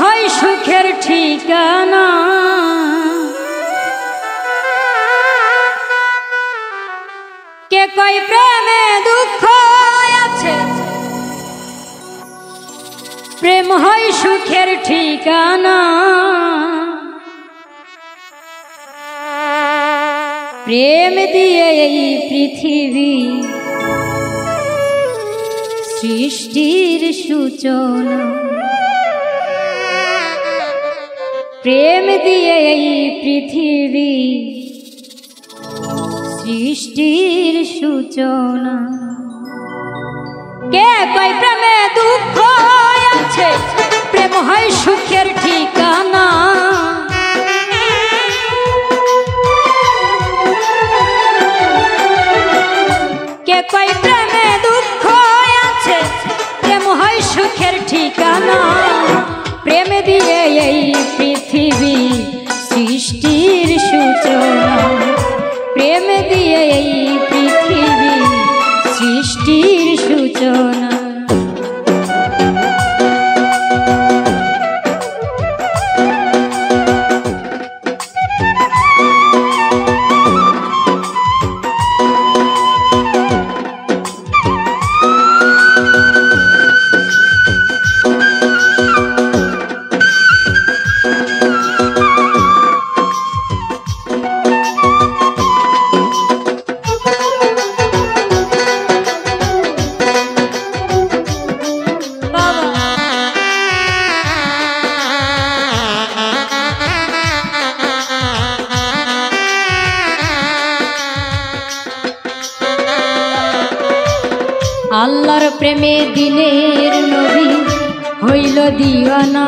হয় সুখের ঠিকানা, কে কয় প্রেমে দুঃখ আছে, প্রেম হয় সুখের ঠিকানা। প্রেম দিয়ে এই পৃথিবী সৃষ্টির সূচনা, প্রেম দিয়ে এই পৃথিবী সৃষ্টির সূচনা। কে কয় প্রেমে দুঃখ আছে, প্রেম হয় সুখের ঠিকানা। কে কয় প্রেমে দুঃখ আছে, প্রেম হয় সুখের ঠিকানা। প্রেম দিয়ে এই পৃথিবী সৃষ্টির সূচনা, প্রেম দিয়ে এই পৃথিবী সৃষ্টির সূচনা। আল্লাহর প্রেমে দিনের নবী হইল দিওয়ানা,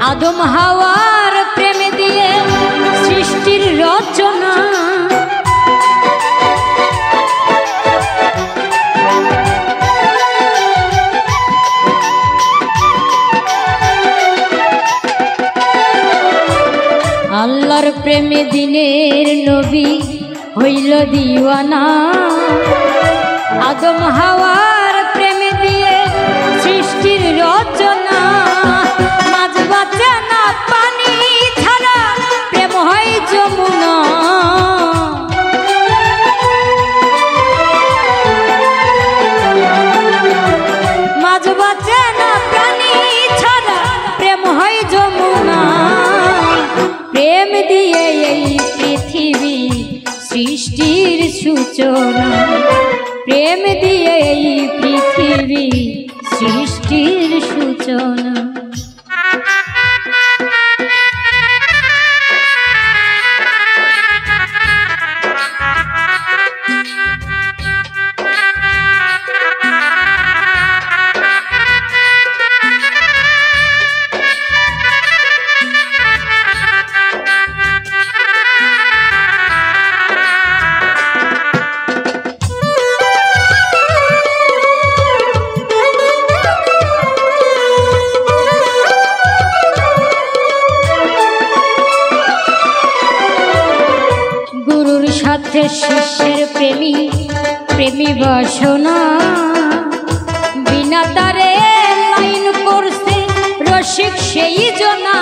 আদম হাওয়ার প্রেমে দিয়ে সৃষ্টির রচনা। আল্লাহর প্রেমে দিনের নবী হইল দিওয়ানা, আদম হাওয়ার প্রেমে দিয়ে সৃষ্টির রচনা। মাছ বাঁচে না পানি ছাড়া, প্রেম হয় যমুনা। মাছ বাঁচে না প্রাণী ছাড়া, প্রেম হয় যমুনা। প্রেম দিয়ে এই পৃথিবী সৃষ্টির সূচনা, প্রেম দিয়ে এই পৃথিবী সৃষ্টির সূচনা। সাথে শিষ্যের প্রেমী প্রেমী বাসনা, বিনা তারে লাইন করছে রসিক সেই জনা।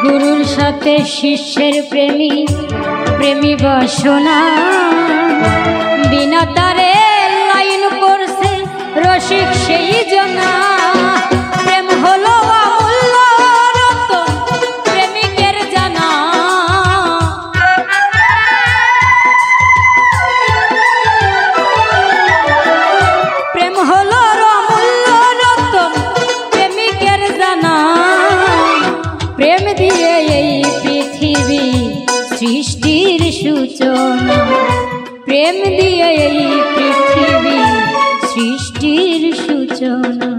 গুরুর সাথে শিষ্যের প্রেমী প্রেমী বাসনা, বিনা তারে লাইন করছে রসিক সেই জনা। প্রেম হলো অমূল্য রতন, প্রেমিকের জানা। প্রেম হলো অমূল্য রতন, প্রেমিকের জানা। প্রেম দিয়ে এই পৃথিবী সৃষ্টির সূচনা, প্রেম দিয়ে এই পৃথিবী সৃষ্টির সূচনা।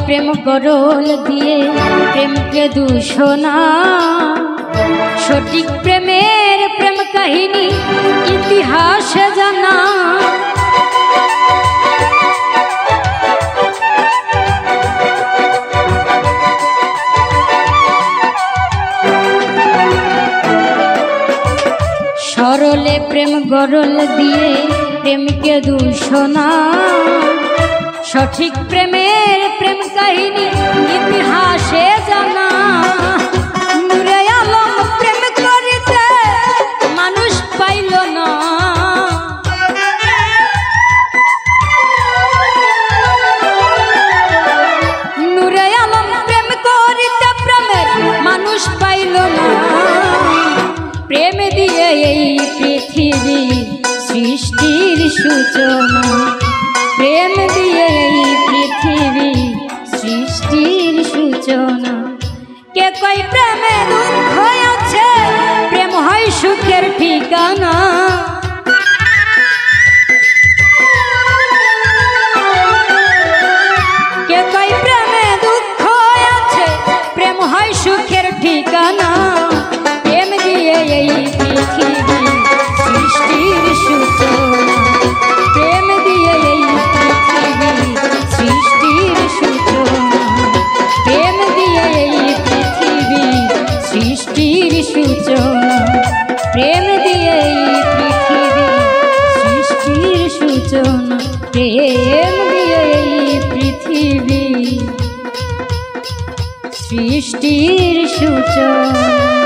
প্রেম গরল দিয়ে প্রেমকে দূষণা, সঠিক প্রেমের প্রেম কাহিনী ইতিহাসে জানা। সরলে প্রেম গরল দিয়ে প্রেমকে দূষণা, সঠিক প্রেমের প্রেম কাহিনী ইতিহাসে জানা। নূরে আলম প্রেম করিতে মানুষ পাইল না, নূরে আলম প্রেম করিতে প্রেমের মানুষ পাইল না। প্রেম দিয়ে এই পৃথিবী সৃষ্টির সূচনা, প্রেম দিয়ে এই পৃথিবী সৃষ্টির সূচনা। কে কই প্রেমে দুঃখ আছে, প্রেম হয় সুখের ঠিকানা। কে কই প্রেমে দুঃখ আছে, প্রেম হয় সুখের ঠিকানা। প্রেম দিয়ে এই পৃথিবী সৃষ্টির সূচনা, প্রেম দিয়ে এই পৃথিবী সৃষ্টির সূচনা, প্রেম দিয়ে এই পৃথিবী সৃষ্টির সূচনা, প্রেম দিয়ে এই পৃথিবী সৃষ্টির সূচনা, প্রেম দিয়ে এই পৃথিবী সৃষ্টির সূচনা।